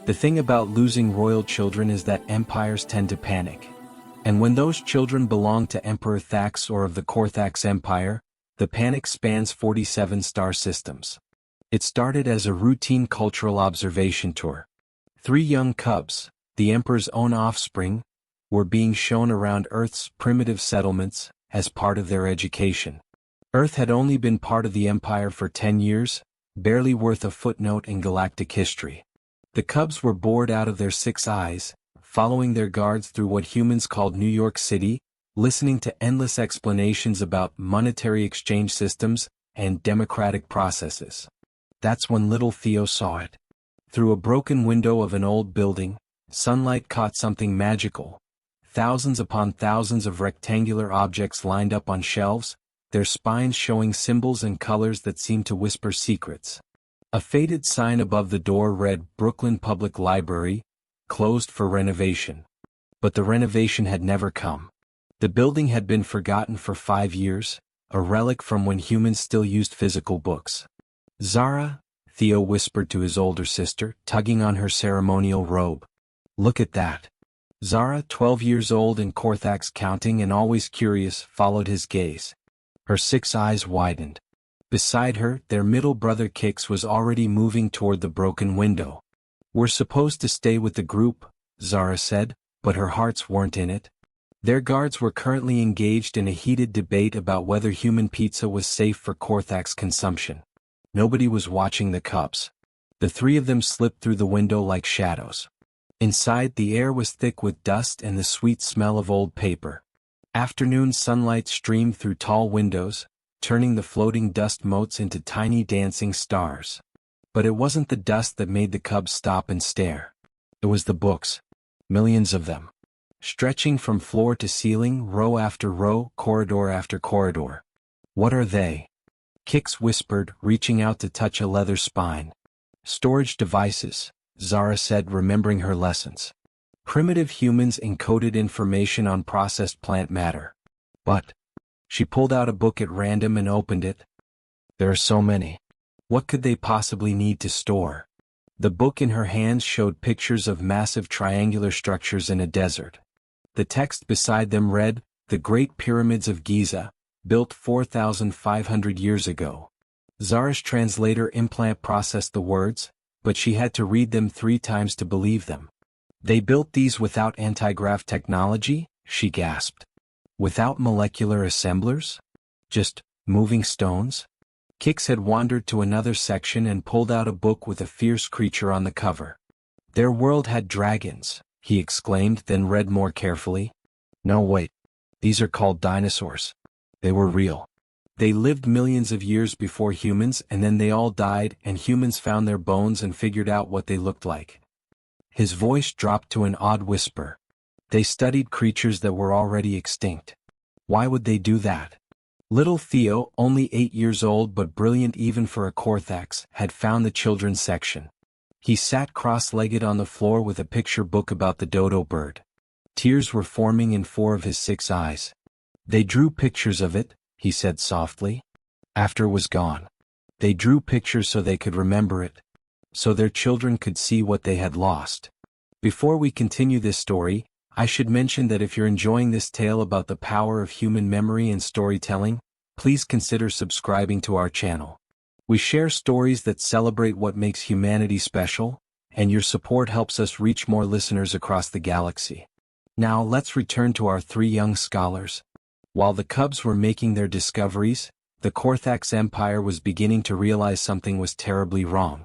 The thing about losing royal children is that empires tend to panic. And when those children belong to Emperor Thrace or of the Korthax Empire, the panic spans 47 star systems. It started as a routine cultural observation tour. 3 young cubs, the Emperor's own offspring, were being shown around Earth's primitive settlements as part of their education. Earth had only been part of the Empire for 10 years, barely worth a footnote in galactic history. The cubs were bored out of their 6 eyes, following their guards through what humans called New York City, listening to endless explanations about monetary exchange systems and democratic processes. That's when little Theo saw it. Through a broken window of an old building, sunlight caught something magical. Thousands upon thousands of rectangular objects lined up on shelves, their spines showing symbols and colors that seemed to whisper secrets. A faded sign above the door read Brooklyn Public Library, closed for renovation. But the renovation had never come. The building had been forgotten for 5 years, a relic from when humans still used physical books. Zara, Theo whispered to his older sister, tugging on her ceremonial robe. Look at that. Zara, 12 years old and Korthax counting and always curious, followed his gaze. Her 6 eyes widened. Beside her, their middle brother Kix was already moving toward the broken window. We're supposed to stay with the group, Zara said, but her hearts weren't in it. Their guards were currently engaged in a heated debate about whether human pizza was safe for Korthax consumption. Nobody was watching the cubs. The 3 of them slipped through the window like shadows. Inside, the air was thick with dust and the sweet smell of old paper. Afternoon sunlight streamed through tall windows, turning the floating dust motes into tiny dancing stars. But it wasn't the dust that made the cubs stop and stare. It was the books. Millions of them. Stretching from floor to ceiling, row after row, corridor after corridor. What are they? Kix whispered, reaching out to touch a leather spine. Storage devices, Zara said, remembering her lessons. Primitive humans encoded information on processed plant matter. But she pulled out a book at random and opened it. There are so many. What could they possibly need to store? The book in her hands showed pictures of massive triangular structures in a desert. The text beside them read, "The Great Pyramids of Giza, built 4,500 years ago." Zara's translator implant processed the words, but she had to read them 3 times to believe them. They built these without anti-grav technology, she gasped. Without molecular assemblers? Just moving stones? Kix had wandered to another section and pulled out a book with a fierce creature on the cover. Their world had dragons, he exclaimed, then read more carefully. No, wait. These are called dinosaurs. They were real. They lived millions of years before humans, and then they all died, and humans found their bones and figured out what they looked like. His voice dropped to an odd whisper. They studied creatures that were already extinct. Why would they do that? Little Theo, only 8 years old but brilliant even for a Korthax, had found the children's section. He sat cross-legged on the floor with a picture book about the dodo bird. Tears were forming in 4 of his 6 eyes. They drew pictures of it, he said softly. After it was gone. They drew pictures so they could remember it. So their children could see what they had lost. Before we continue this story, I should mention that if you're enjoying this tale about the power of human memory and storytelling, please consider subscribing to our channel. We share stories that celebrate what makes humanity special, and your support helps us reach more listeners across the galaxy. Now let's return to our 3 young scholars. While the cubs were making their discoveries, the Korthax Empire was beginning to realize something was terribly wrong.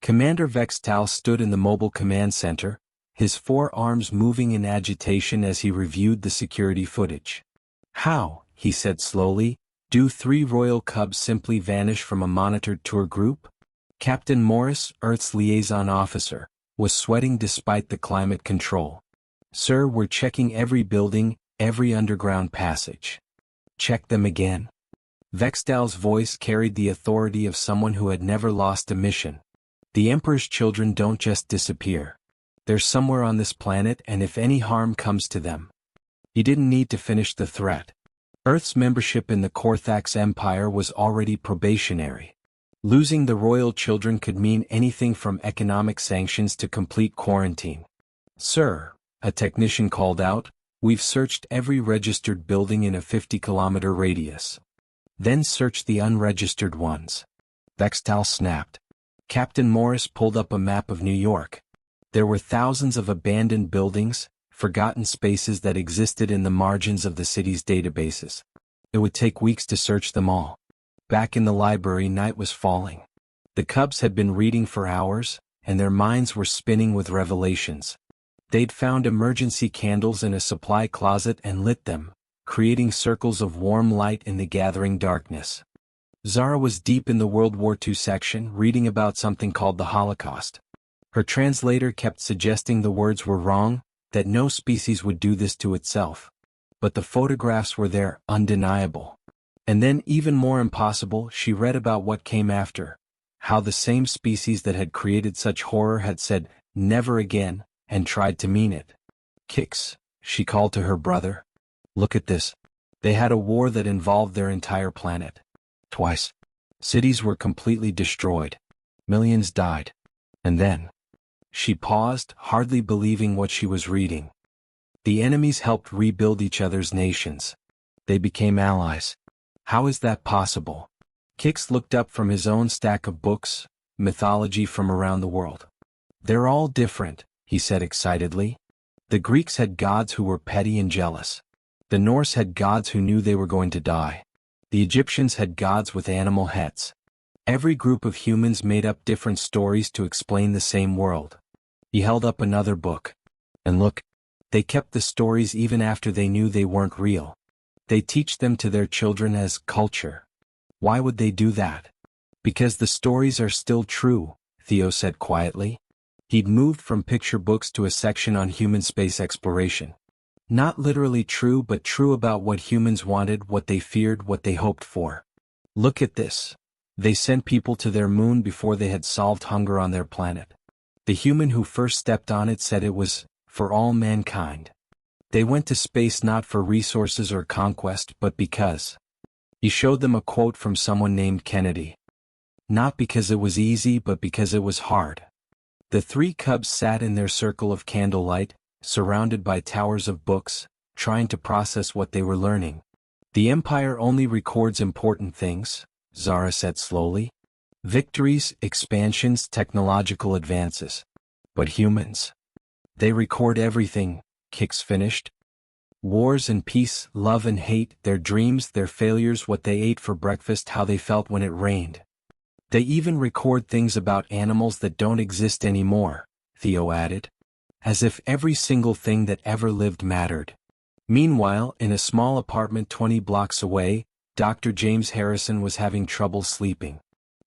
Commander Vextal stood in the mobile command center, his 4 arms moving in agitation as he reviewed the security footage. How, he said slowly, do 3 royal cubs simply vanish from a monitored tour group? Captain Morris, Earth's liaison officer, was sweating despite the climate control. Sir, we're checking every building, every underground passage. Check them again. Vextal's voice carried the authority of someone who had never lost a mission. The Emperor's children don't just disappear. They're somewhere on this planet, and if any harm comes to them. He didn't need to finish the threat. Earth's membership in the Korthax Empire was already probationary. Losing the royal children could mean anything from economic sanctions to complete quarantine. "Sir," a technician called out, "we've searched every registered building in a 50-kilometer radius." "Then search the unregistered ones." Vextal snapped. Captain Morris pulled up a map of New York. There were thousands of abandoned buildings, forgotten spaces that existed in the margins of the city's databases. It would take weeks to search them all. Back in the library, night was falling. The cubs had been reading for hours, and their minds were spinning with revelations. They'd found emergency candles in a supply closet and lit them, creating circles of warm light in the gathering darkness. Zara was deep in the World War II section, reading about something called the Holocaust. Her translator kept suggesting the words were wrong, that no species would do this to itself. But the photographs were there, undeniable. And then, even more impossible, she read about what came after. How the same species that had created such horror had said, "Never again," and tried to mean it. "Kix," she called to her brother. "Look at this." They had a war that involved their entire planet. Twice. Cities were completely destroyed. Millions died. And then. She paused, hardly believing what she was reading. The enemies helped rebuild each other's nations. They became allies. How is that possible? Kix looked up from his own stack of books, mythology from around the world. "They're all different," he said excitedly. "The Greeks had gods who were petty and jealous. The Norse had gods who knew they were going to die. The Egyptians had gods with animal heads. Every group of humans made up different stories to explain the same world." He held up another book. "And look, they kept the stories even after they knew they weren't real. They teach them to their children as culture." "Why would they do that?" "Because the stories are still true," Theo said quietly. He'd moved from picture books to a section on human space exploration. Not literally true, but true about what humans wanted, what they feared, what they hoped for. "Look at this. They sent people to their moon before they had solved hunger on their planet. The human who first stepped on it said it was for all mankind. They went to space not for resources or conquest, but because." He showed them a quote from someone named Kennedy. "Not because it was easy, but because it was hard." The three cubs sat in their circle of candlelight, surrounded by towers of books, trying to process what they were learning. "The Empire only records important things," Zara said slowly. "Victories, expansions, technological advances. But humans? They record everything," Kix finished. "Wars and peace, love and hate, their dreams, their failures, what they ate for breakfast, how they felt when it rained. They even record things about animals that don't exist anymore," Theo added. "As if every single thing that ever lived mattered." Meanwhile, in a small apartment 20 blocks away, Dr. James Harrison was having trouble sleeping.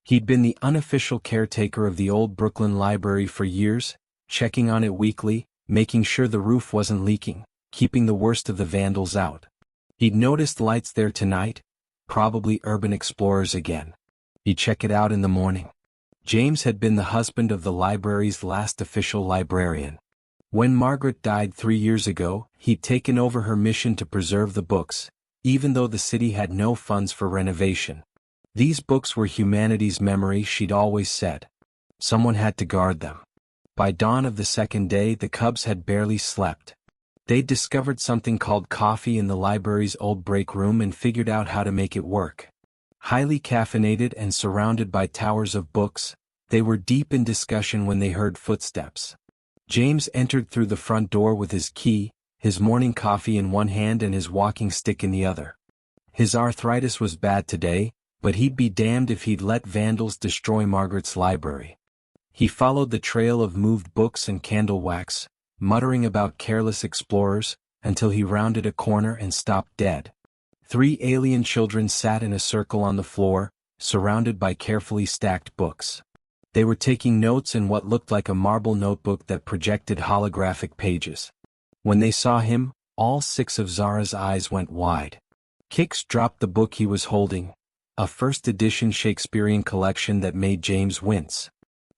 He'd been the unofficial caretaker of the old Brooklyn Library for years, checking on it weekly, making sure the roof wasn't leaking, keeping the worst of the vandals out. He'd noticed lights there tonight, probably urban explorers again. He'd check it out in the morning. James had been the husband of the library's last official librarian. When Margaret died 3 years ago, he'd taken over her mission to preserve the books, even though the city had no funds for renovation. These books were humanity's memory, she'd always said. Someone had to guard them. By dawn of the second day, the cubs had barely slept. They'd discovered something called coffee in the library's old break room and figured out how to make it work. Highly caffeinated and surrounded by towers of books, they were deep in discussion when they heard footsteps. James entered through the front door with his key, his morning coffee in one hand and his walking stick in the other. His arthritis was bad today, but he'd be damned if he'd let vandals destroy Margaret's library. He followed the trail of moved books and candle wax, muttering about careless explorers, until he rounded a corner and stopped dead. 3 alien children sat in a circle on the floor, surrounded by carefully stacked books. They were taking notes in what looked like a marble notebook that projected holographic pages. When they saw him, all 6 of Zara's eyes went wide. Kix dropped the book he was holding, a first-edition Shakespearean collection that made James wince.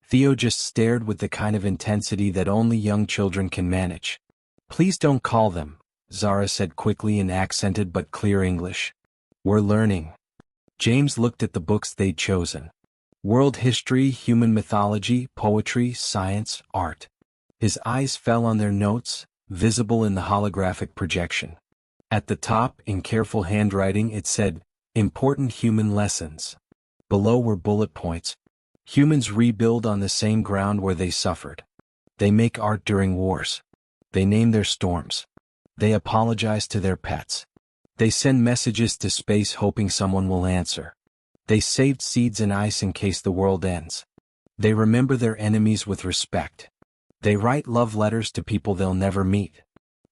Theo just stared with the kind of intensity that only young children can manage. "Please don't call them," Zara said quickly in accented but clear English. "We're learning." James looked at the books they'd chosen. World history, human mythology, poetry, science, art. His eyes fell on their notes, visible in the holographic projection. At the top, in careful handwriting, it said, "Important human lessons." Below were bullet points. Humans rebuild on the same ground where they suffered. They make art during wars. They name their storms. They apologize to their pets. They send messages to space hoping someone will answer. They saved seeds in ice in case the world ends. They remember their enemies with respect. They write love letters to people they'll never meet.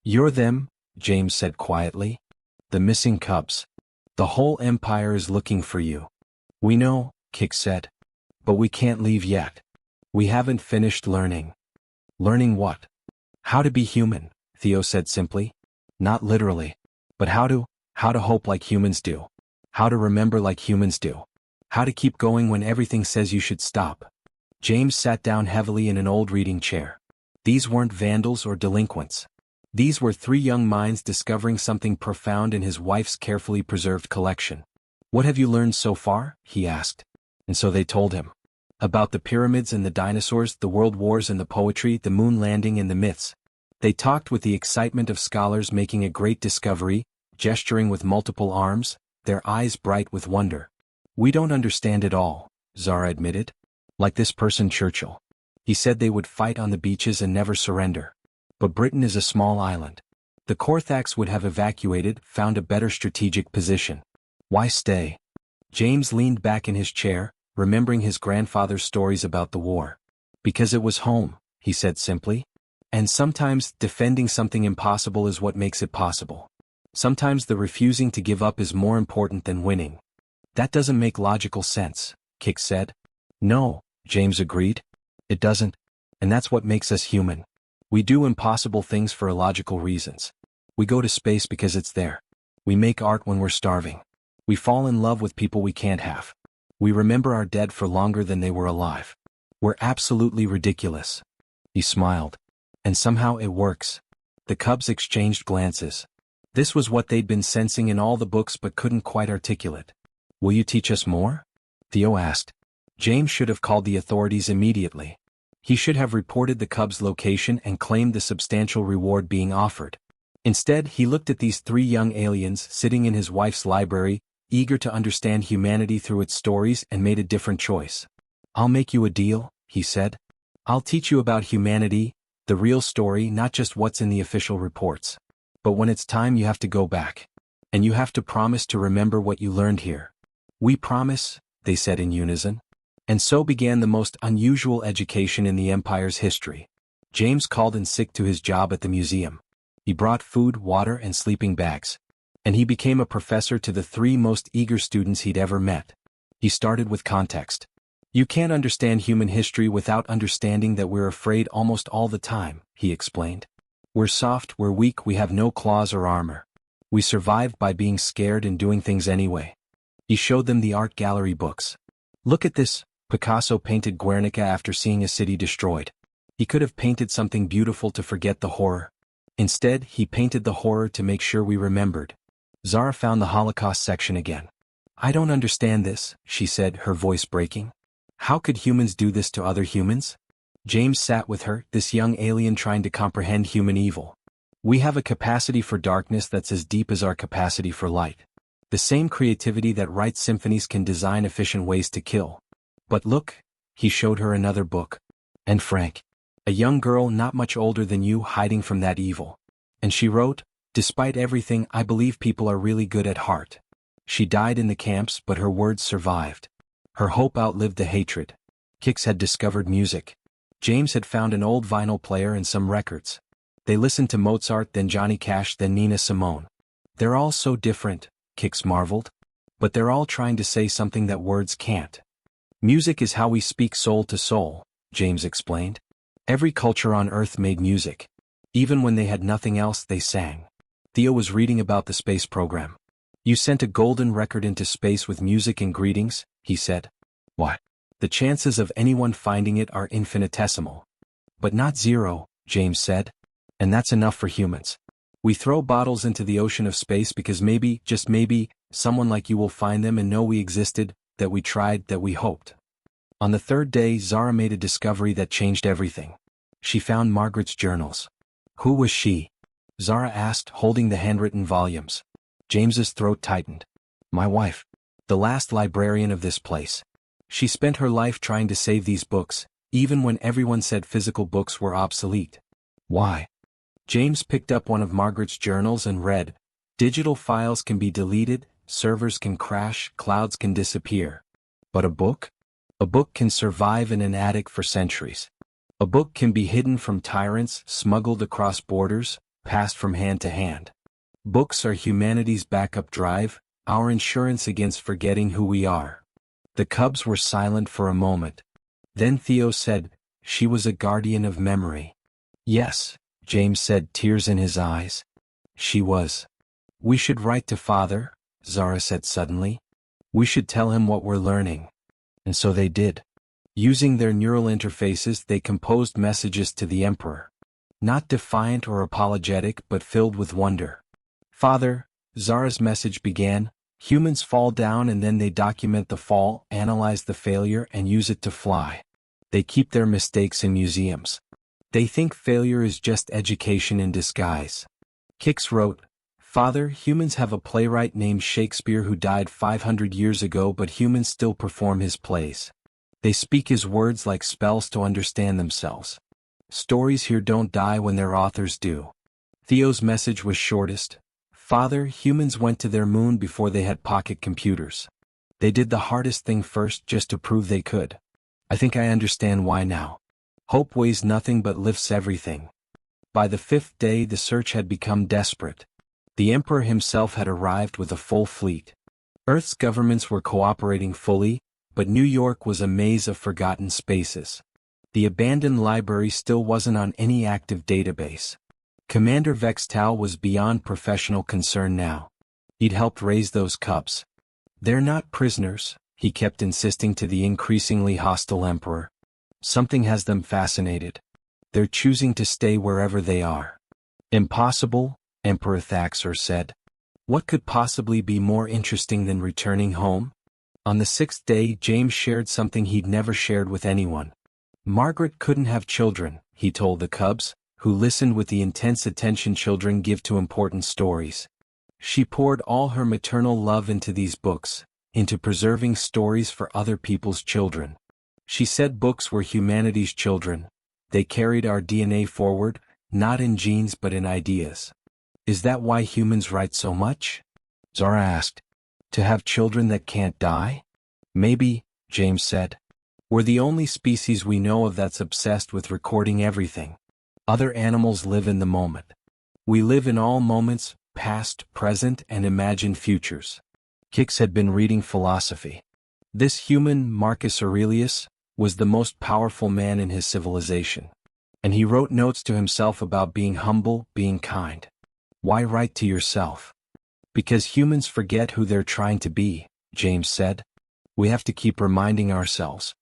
You're them, James said quietly. The missing cubs. The whole empire is looking for you. We know, Kik said. But we can't leave yet. We haven't finished learning. Learning what? How to be human, Theo said simply. Not literally. But how to hope like humans do. How to remember like humans do. How to keep going when everything says you should stop. James sat down heavily in an old reading chair. These weren't vandals or delinquents. These were three young minds discovering something profound in his wife's carefully preserved collection. What have you learned so far? He asked. And so they told him. About the pyramids and the dinosaurs, the world wars and the poetry, the moon landing and the myths. They talked with the excitement of scholars making a great discovery, gesturing with multiple arms, their eyes bright with wonder. We don't understand it all, Zara admitted. Like this person Churchill. He said they would fight on the beaches and never surrender. But Britain is a small island. The Korthax would have evacuated, found a better strategic position. Why stay? James leaned back in his chair, remembering his grandfather's stories about the war. Because it was home, he said simply. And sometimes, defending something impossible is what makes it possible. Sometimes the refusing to give up is more important than winning. That doesn't make logical sense, Kik said. No, James agreed. It doesn't. And that's what makes us human. We do impossible things for illogical reasons. We go to space because it's there. We make art when we're starving. We fall in love with people we can't have. We remember our dead for longer than they were alive. We're absolutely ridiculous. He smiled. And somehow it works. The cubs exchanged glances. This was what they'd been sensing in all the books but couldn't quite articulate. Will you teach us more? Theo asked. James should have called the authorities immediately. He should have reported the cubs' location and claimed the substantial reward being offered. Instead, he looked at these three young aliens sitting in his wife's library, eager to understand humanity through its stories, and made a different choice. I'll make you a deal, he said. I'll teach you about humanity, the real story, not just what's in the official reports. But when it's time, you have to go back. And you have to promise to remember what you learned here. We promise, they said in unison. And so began the most unusual education in the Empire's history. James called in sick to his job at the museum. He brought food, water, and sleeping bags. And he became a professor to the three most eager students he'd ever met. He started with context. You can't understand human history without understanding that we're afraid almost all the time, he explained. We're soft, we're weak, we have no claws or armor. We survive by being scared and doing things anyway. He showed them the art gallery books. Look at this. Picasso painted Guernica after seeing a city destroyed. He could have painted something beautiful to forget the horror. Instead, he painted the horror to make sure we remembered. Zara found the Holocaust section again. I don't understand this, she said, her voice breaking. How could humans do this to other humans? James sat with her, this young alien trying to comprehend human evil. We have a capacity for darkness that's as deep as our capacity for light. The same creativity that writes symphonies can design efficient ways to kill. But look, he showed her another book. And Frank. A young girl not much older than you hiding from that evil. And she wrote, despite everything, I believe people are really good at heart. She died in the camps, but her words survived. Her hope outlived the hatred. Kix had discovered music. James had found an old vinyl player and some records. They listened to Mozart, then Johnny Cash, then Nina Simone. They're all so different, Kix marveled. But they're all trying to say something that words can't. Music is how we speak soul to soul, James explained. Every culture on Earth made music. Even when they had nothing else, they sang. Theo was reading about the space program. You sent a golden record into space with music and greetings, he said. What? The chances of anyone finding it are infinitesimal. But not zero, James said. And that's enough for humans. We throw bottles into the ocean of space because maybe, just maybe, someone like you will find them and know we existed, that we tried, that we hoped. On the third day, Zara made a discovery that changed everything. She found Margaret's journals. Who was she? Zara asked, holding the handwritten volumes. James's throat tightened. My wife. The last librarian of this place. She spent her life trying to save these books, even when everyone said physical books were obsolete. Why? James picked up one of Margaret's journals and read, digital files can be deleted, servers can crash, clouds can disappear. But a book? A book can survive in an attic for centuries. A book can be hidden from tyrants, smuggled across borders, passed from hand to hand. Books are humanity's backup drive, our insurance against forgetting who we are. The cubs were silent for a moment. Then Theo said, she was a guardian of memory. Yes, James said, tears in his eyes. She was. We should write to Father, Zara said suddenly. We should tell him what we're learning. And so they did. Using their neural interfaces, they composed messages to the Emperor. Not defiant or apologetic, but filled with wonder. Father, Zara's message began, humans fall down and then they document the fall, analyze the failure and use it to fly. They keep their mistakes in museums. They think failure is just education in disguise. Kix wrote, Father, humans have a playwright named Shakespeare who died 500 years ago, but humans still perform his plays. They speak his words like spells to understand themselves. Stories here don't die when their authors do. Theo's message was shortest. Father, humans went to their moon before they had pocket computers. They did the hardest thing first just to prove they could. I think I understand why now. Hope weighs nothing but lifts everything. By the fifth day the search had become desperate. The Emperor himself had arrived with a full fleet. Earth's governments were cooperating fully, but New York was a maze of forgotten spaces. The abandoned library still wasn't on any active database. Commander Vextal was beyond professional concern now. He'd helped raise those cubs. They're not prisoners, he kept insisting to the increasingly hostile Emperor. Something has them fascinated. They're choosing to stay wherever they are. Impossible, Emperor Thrace said. What could possibly be more interesting than returning home? On the sixth day, James shared something he'd never shared with anyone. Margaret couldn't have children, he told the cubs, who listened with the intense attention children give to important stories. She poured all her maternal love into these books, into preserving stories for other people's children. She said books were humanity's children. They carried our DNA forward, not in genes but in ideas. Is that why humans write so much? Zara asked. To have children that can't die? Maybe, James said. We're the only species we know of that's obsessed with recording everything. Other animals live in the moment. We live in all moments, past, present, and imagined futures. Kix had been reading philosophy. This human, Marcus Aurelius, was the most powerful man in his civilization. And he wrote notes to himself about being humble, being kind. Why write to yourself? Because humans forget who they're trying to be, James said. We have to keep reminding ourselves.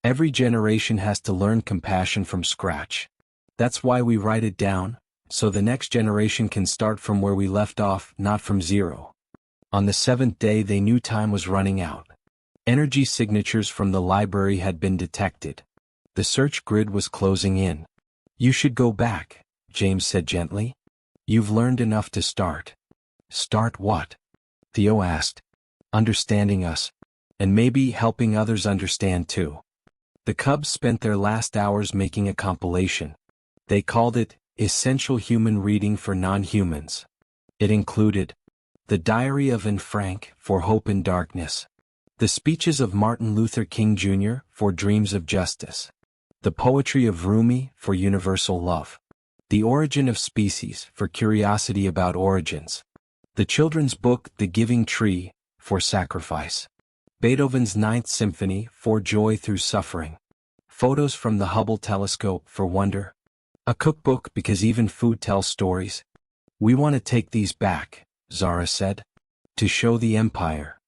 Every generation has to learn compassion from scratch. That's why we write it down, so the next generation can start from where we left off, not from zero. On the seventh day they knew time was running out. Energy signatures from the library had been detected. The search grid was closing in. You should go back, James said gently. You've learned enough to start. Start what? Theo asked. Understanding us. And maybe helping others understand too. The cubs spent their last hours making a compilation. They called it, Essential Human Reading for Non-Humans. It included The Diary of Anne Frank, for Hope in Darkness. The Speeches of Martin Luther King Jr., for Dreams of Justice. The Poetry of Rumi, for Universal Love. The Origin of Species, for Curiosity about Origins. The children's book, The Giving Tree, for Sacrifice. Beethoven's Ninth Symphony, for Joy Through Suffering. Photos from the Hubble telescope, for Wonder. A cookbook because even food tells stories. We want to take these back, Zara said. To show the Empire.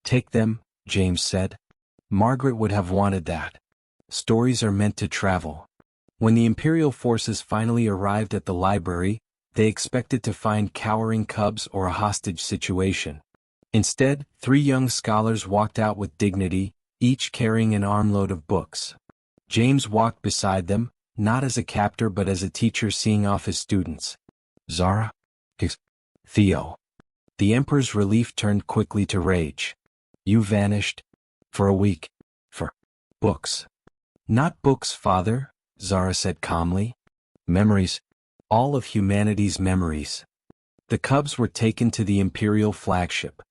Take them, James said. Margaret would have wanted that. Stories are meant to travel. When the Imperial forces finally arrived at the library, they expected to find cowering cubs or a hostage situation. Instead, 3 young scholars walked out with dignity, each carrying an armload of books. James walked beside them, not as a captor but as a teacher seeing off his students. Zara? Theo. The Emperor's relief turned quickly to rage. You vanished? For a week. For books. Not books, father, Zara said calmly. Memories. All of humanity's memories. The cubs were taken to the Imperial flagship.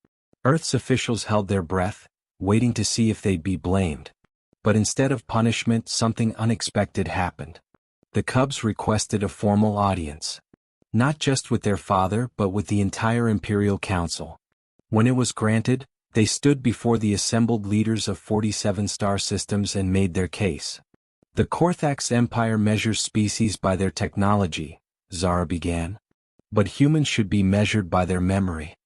Earth's officials held their breath, waiting to see if they'd be blamed. But instead of punishment, something unexpected happened. The cubs requested a formal audience. Not just with their father but with the entire Imperial Council. When it was granted, they stood before the assembled leaders of 47 star systems and made their case. The Korthax Empire measures species by their technology, Zara began. But humans should be measured by their memory.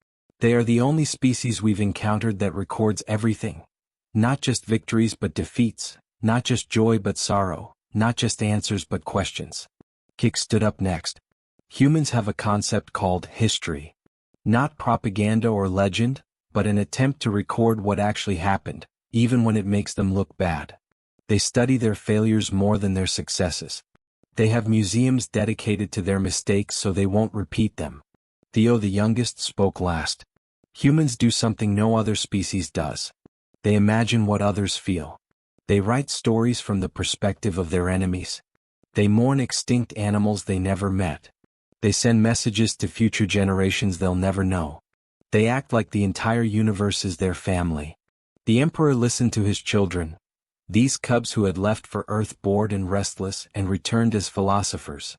They are the only species we've encountered that records everything. Not just victories but defeats, not just joy but sorrow, not just answers but questions. Kik stood up next. Humans have a concept called history. Not propaganda or legend, but an attempt to record what actually happened, even when it makes them look bad. They study their failures more than their successes. They have museums dedicated to their mistakes so they won't repeat them. Theo, the youngest, spoke last. Humans do something no other species does. They imagine what others feel. They write stories from the perspective of their enemies. They mourn extinct animals they never met. They send messages to future generations they'll never know. They act like the entire universe is their family. The Emperor listened to his children. These cubs who had left for Earth bored and restless and returned as philosophers.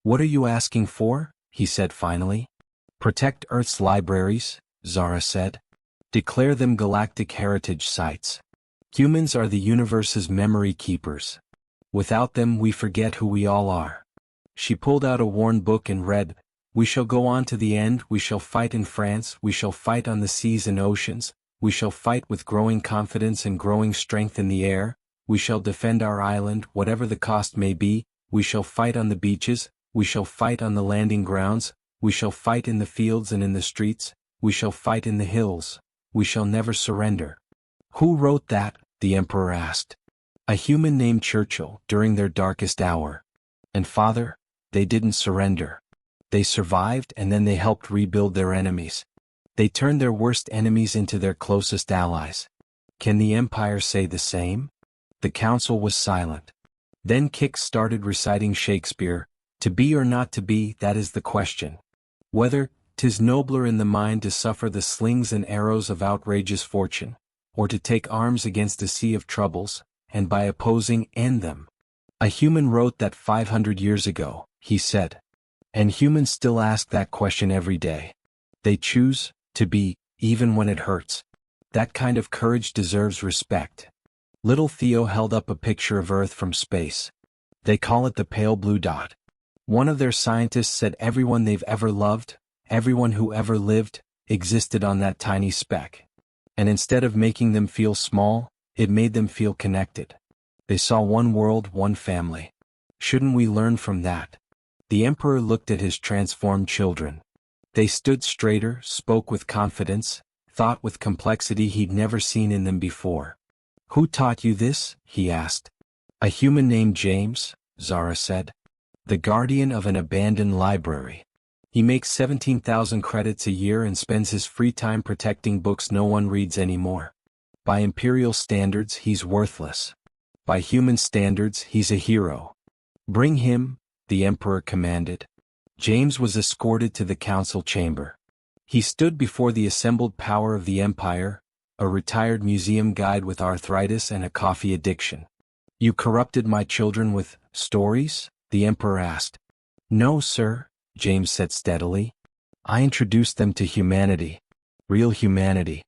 What are you asking for? He said finally. Protect Earth's libraries, Zara said. Declare them galactic heritage sites. Humans are the universe's memory keepers. Without them we forget who we all are. She pulled out a worn book and read, We shall go on to the end, we shall fight in France, we shall fight on the seas and oceans, we shall fight with growing confidence and growing strength in the air, we shall defend our island, whatever the cost may be, we shall fight on the beaches, we shall fight on the landing grounds, we shall fight in the fields and in the streets, we shall fight in the hills, we shall never surrender. Who wrote that? The Emperor asked. A human named Churchill, during their darkest hour. And father? They didn't surrender. They survived and then they helped rebuild their enemies. They turned their worst enemies into their closest allies. Can the Empire say the same? The council was silent. Then Kik started reciting Shakespeare. To be or not to be, that is the question. Whether 'tis nobler in the mind to suffer the slings and arrows of outrageous fortune, or to take arms against a sea of troubles, and by opposing end them. A human wrote that 500 years ago, he said. And humans still ask that question every day. They choose to be, even when it hurts. That kind of courage deserves respect. Little Theo held up a picture of Earth from space. They call it the pale blue dot. One of their scientists said everyone they've ever loved, everyone who ever lived, existed on that tiny speck. And instead of making them feel small, it made them feel connected. They saw one world, one family. Shouldn't we learn from that? The Emperor looked at his transformed children. They stood straighter, spoke with confidence, thought with complexity he'd never seen in them before. Who taught you this? He asked. A human named James, Zara said. The guardian of an abandoned library. He makes 17,000 credits a year and spends his free time protecting books no one reads anymore. By Imperial standards, he's worthless. By human standards, he's a hero. Bring him, the Emperor commanded. James was escorted to the council chamber. He stood before the assembled power of the Empire, a retired museum guide with arthritis and a coffee addiction. You corrupted my children with stories? The Emperor asked. No, sir, James said steadily. I introduced them to humanity. Real humanity.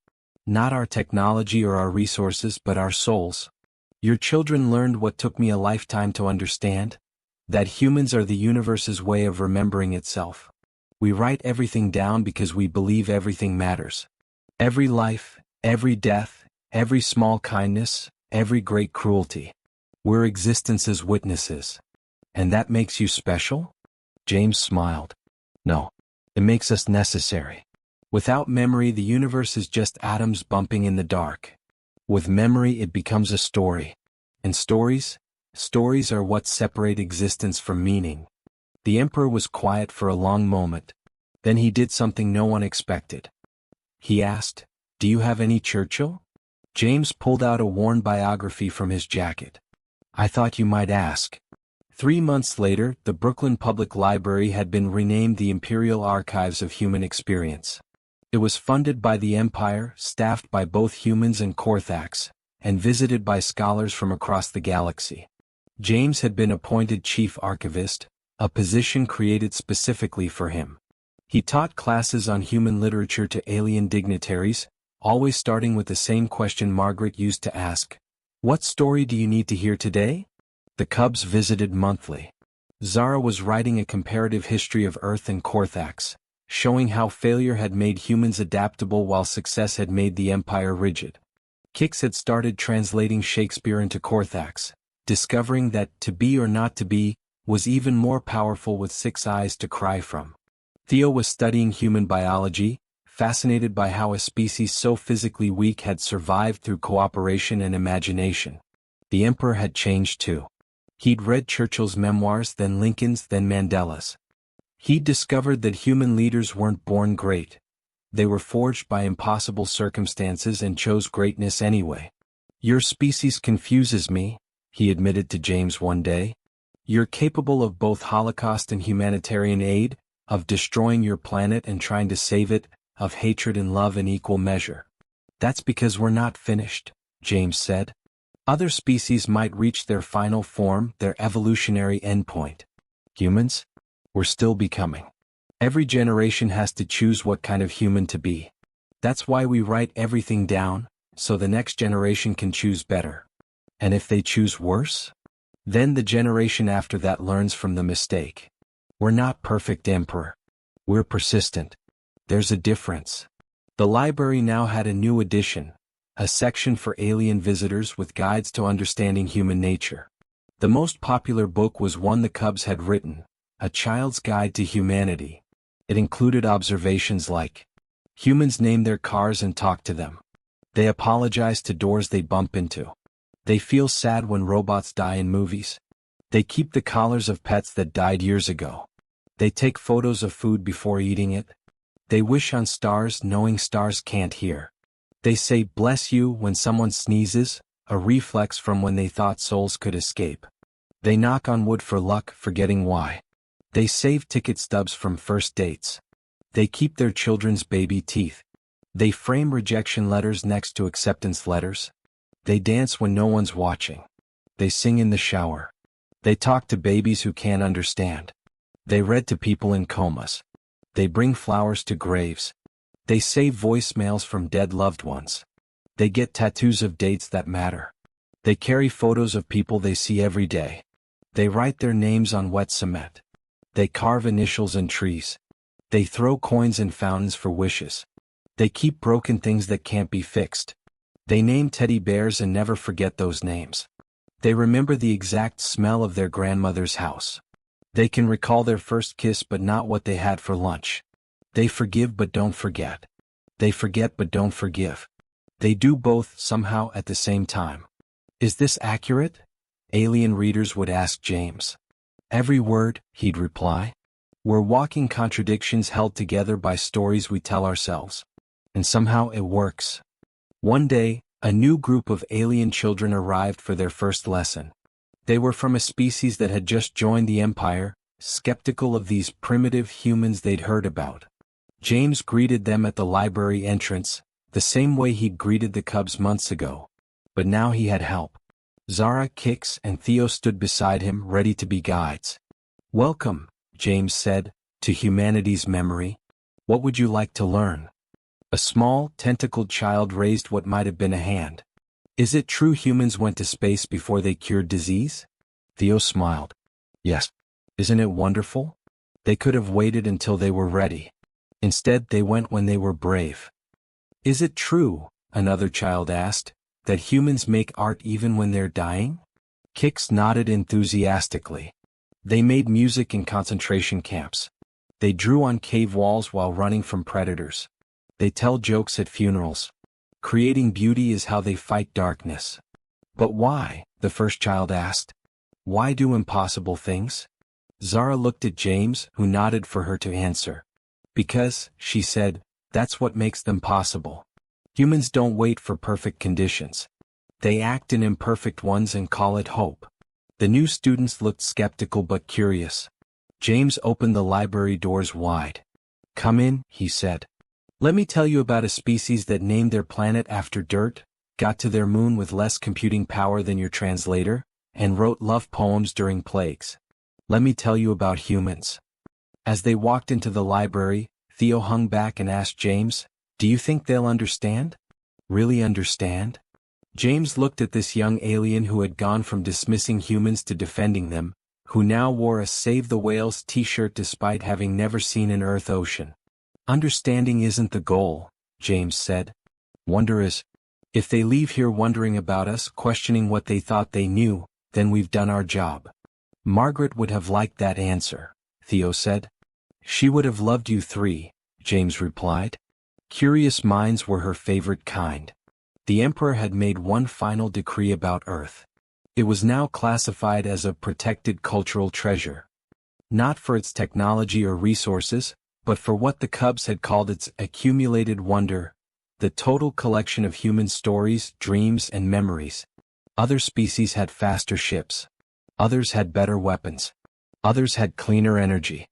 Not our technology or our resources but our souls. Your children learned what took me a lifetime to understand. That humans are the universe's way of remembering itself. We write everything down because we believe everything matters. Every life, every death, every small kindness, every great cruelty. We're existence's witnesses. And that makes you special? James smiled. No. It makes us necessary. Without memory, the universe is just atoms bumping in the dark. With memory it becomes a story. And stories are what separate existence from meaning. The Emperor was quiet for a long moment. Then he did something no one expected. He asked, "Do you have any Churchill?" James pulled out a worn biography from his jacket. "I thought you might ask." 3 months later, the Brooklyn Public Library had been renamed the Imperial Archives of Human Experience. It was funded by the Empire, staffed by both humans and Korthax, and visited by scholars from across the galaxy. James had been appointed chief archivist, a position created specifically for him. He taught classes on human literature to alien dignitaries, always starting with the same question Margaret used to ask: "What story do you need to hear today?" The Cubs visited monthly. Zara was writing a comparative history of Earth and Korthax, showing how failure had made humans adaptable while success had made the Empire rigid. Kix had started translating Shakespeare into Korthax, discovering that to be or not to be was even more powerful with 6 eyes to cry from. Theo was studying human biology, fascinated by how a species so physically weak had survived through cooperation and imagination. The Emperor had changed too. He'd read Churchill's memoirs, then Lincoln's, then Mandela's. He'd discovered that human leaders weren't born great. They were forged by impossible circumstances and chose greatness anyway. "Your species confuses me," he admitted to James one day. "You're capable of both Holocaust and humanitarian aid, of destroying your planet and trying to save it, of hatred and love in equal measure." "That's because we're not finished," James said. "Other species might reach their final form, their evolutionary endpoint. Humans? We're still becoming. Every generation has to choose what kind of human to be. That's why we write everything down, so the next generation can choose better. And if they choose worse? Then the generation after that learns from the mistake. We're not perfect, Emperor. We're persistent. There's a difference." The library now had a new edition, a section for alien visitors with guides to understanding human nature. The most popular book was one the Cubs had written, A Child's Guide to Humanity. It included observations like, humans name their cars and talk to them. They apologize to doors they bump into. They feel sad when robots die in movies. They keep the collars of pets that died years ago. They take photos of food before eating it. They wish on stars knowing stars can't hear. They say bless you when someone sneezes, a reflex from when they thought souls could escape. They knock on wood for luck, forgetting why. They save ticket stubs from first dates. They keep their children's baby teeth. They frame rejection letters next to acceptance letters. They dance when no one's watching. They sing in the shower. They talk to babies who can't understand. They read to people in comas. They bring flowers to graves. They save voicemails from dead loved ones. They get tattoos of dates that matter. They carry photos of people they see every day. They write their names on wet cement. They carve initials in trees. They throw coins in fountains for wishes. They keep broken things that can't be fixed. They name teddy bears and never forget those names. They remember the exact smell of their grandmother's house. They can recall their first kiss but not what they had for lunch. They forgive but don't forget. They forget but don't forgive. They do both somehow at the same time. Is this accurate? Alien readers would ask James. Every word, he'd reply. We're walking contradictions held together by stories we tell ourselves. And somehow it works. One day, a new group of alien children arrived for their first lesson. They were from a species that had just joined the Empire, skeptical of these primitive humans they'd heard about. James greeted them at the library entrance, the same way he'd greeted the Cubs months ago. But now he had help. Zara, Kix, and Theo stood beside him, ready to be guides. "Welcome," James said, "to humanity's memory. What would you like to learn?" A small, tentacled child raised what might have been a hand. "Is it true humans went to space before they cured disease?" Theo smiled. "Yes. Isn't it wonderful? They could have waited until they were ready. Instead, they went when they were brave." "Is it true," another child asked, "that humans make art even when they're dying?" Kix nodded enthusiastically. They made music in concentration camps. They drew on cave walls while running from predators. They tell jokes at funerals. Creating beauty is how they fight darkness. But why? The first child asked. Why do impossible things? Zara looked at James, who nodded for her to answer. Because, she said, that's what makes them possible. Humans don't wait for perfect conditions. They act in imperfect ones and call it hope. The new students looked skeptical but curious. James opened the library doors wide. Come in, he said. Let me tell you about a species that named their planet after dirt, got to their moon with less computing power than your translator, and wrote love poems during plagues. Let me tell you about humans. As they walked into the library, Theo hung back and asked James, do you think they'll understand? Really understand? James looked at this young alien who had gone from dismissing humans to defending them, who now wore a Save the Whales t-shirt despite having never seen an Earth ocean. Understanding isn't the goal, James said. Wonder is. If they leave here wondering about us, questioning what they thought they knew, then we've done our job. Margaret would have liked that answer, Theo said. She would have loved you three, James replied. Curious minds were her favorite kind. The Emperor had made one final decree about Earth. It was now classified as a protected cultural treasure. Not for its technology or resources, but for what the Cubs had called its accumulated wonder, the total collection of human stories, dreams, and memories. Other species had faster ships. Others had better weapons. Others had cleaner energy.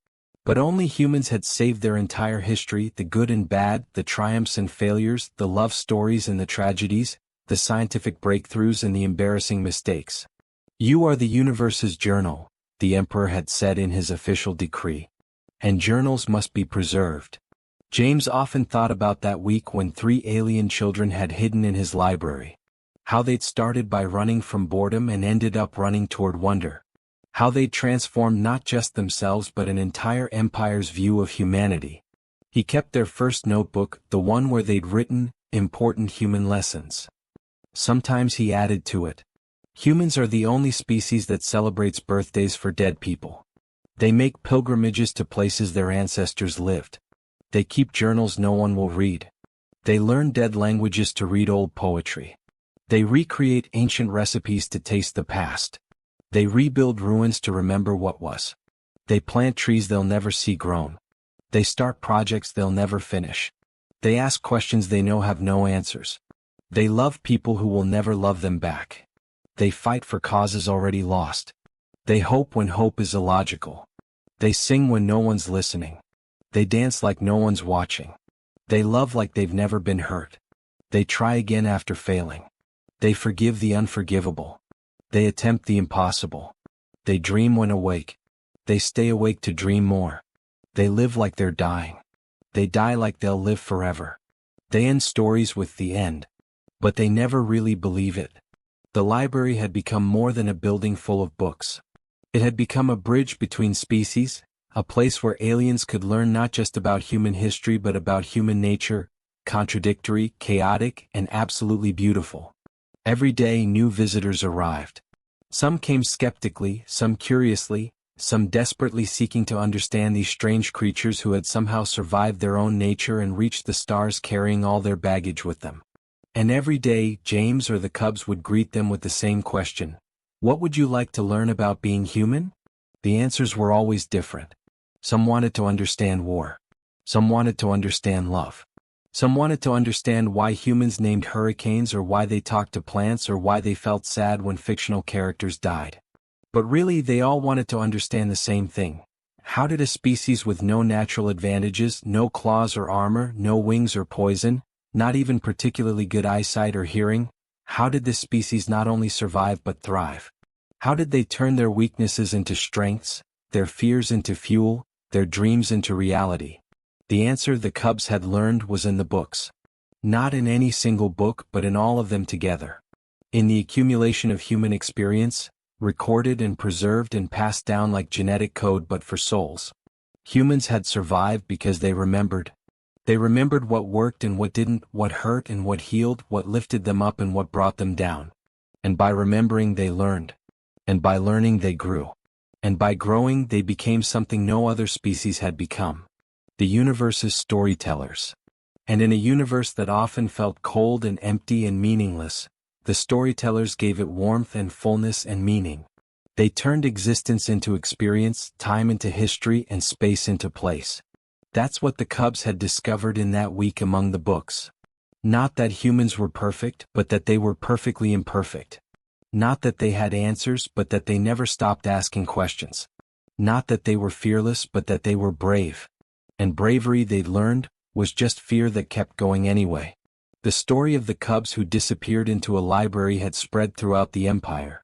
But only humans had saved their entire history, the good and bad, the triumphs and failures, the love stories and the tragedies, the scientific breakthroughs and the embarrassing mistakes. You are the universe's journal, the Emperor had said in his official decree. And journals must be preserved. James often thought about that week when 3 alien children had hidden in his library. How they'd started by running from boredom and ended up running toward wonder. How they'd transformed not just themselves but an entire empire's view of humanity. He kept their first notebook, the one where they'd written important human lessons. Sometimes he added to it. Humans are the only species that celebrates birthdays for dead people. They make pilgrimages to places their ancestors lived. They keep journals no one will read. They learn dead languages to read old poetry. They recreate ancient recipes to taste the past. They rebuild ruins to remember what was. They plant trees they'll never see grown. They start projects they'll never finish. They ask questions they know have no answers. They love people who will never love them back. They fight for causes already lost. They hope when hope is illogical. They sing when no one's listening. They dance like no one's watching. They love like they've never been hurt. They try again after failing. They forgive the unforgivable. They attempt the impossible. They dream when awake. They stay awake to dream more. They live like they're dying. They die like they'll live forever. They end stories with the end. But they never really believe it. The library had become more than a building full of books. It had become a bridge between species, a place where aliens could learn not just about human history but about human nature, contradictory, chaotic, and absolutely beautiful. Every day new visitors arrived. Some came skeptically, some curiously, some desperately seeking to understand these strange creatures who had somehow survived their own nature and reached the stars carrying all their baggage with them. And every day, James or the Cubs would greet them with the same question. What would you like to learn about being human? The answers were always different. Some wanted to understand war. Some wanted to understand love. Some wanted to understand why humans named hurricanes or why they talked to plants or why they felt sad when fictional characters died. But really they all wanted to understand the same thing. How did a species with no natural advantages, no claws or armor, no wings or poison, not even particularly good eyesight or hearing, how did this species not only survive but thrive? How did they turn their weaknesses into strengths, their fears into fuel, their dreams into reality? The answer the Cubs had learned was in the books. Not in any single book but in all of them together. In the accumulation of human experience, recorded and preserved and passed down like genetic code but for souls. Humans had survived because they remembered. They remembered what worked and what didn't, what hurt and what healed, what lifted them up and what brought them down. And by remembering they learned. And by learning they grew. And by growing they became something no other species had become. The universe's storytellers. And in a universe that often felt cold and empty and meaningless, the storytellers gave it warmth and fullness and meaning. They turned existence into experience, time into history, and space into place. That's what the Cubs had discovered in that week among the books. Not that humans were perfect, but that they were perfectly imperfect. Not that they had answers, but that they never stopped asking questions. Not that they were fearless, but that they were brave. And bravery, they'd learned, was just fear that kept going anyway. The story of the Cubs who disappeared into a library had spread throughout the Empire.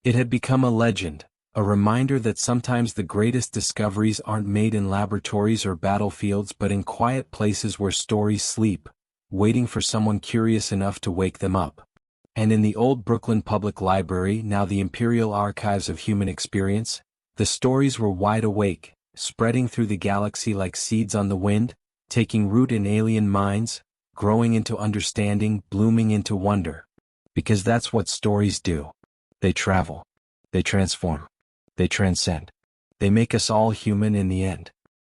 It had become a legend, a reminder that sometimes the greatest discoveries aren't made in laboratories or battlefields but in quiet places where stories sleep, waiting for someone curious enough to wake them up. And in the old Brooklyn Public Library, now the Imperial Archives of Human Experience, the stories were wide awake, spreading through the galaxy like seeds on the wind, taking root in alien minds, growing into understanding, blooming into wonder. Because that's what stories do. They travel. They transform. They transcend. They make us all human in the end.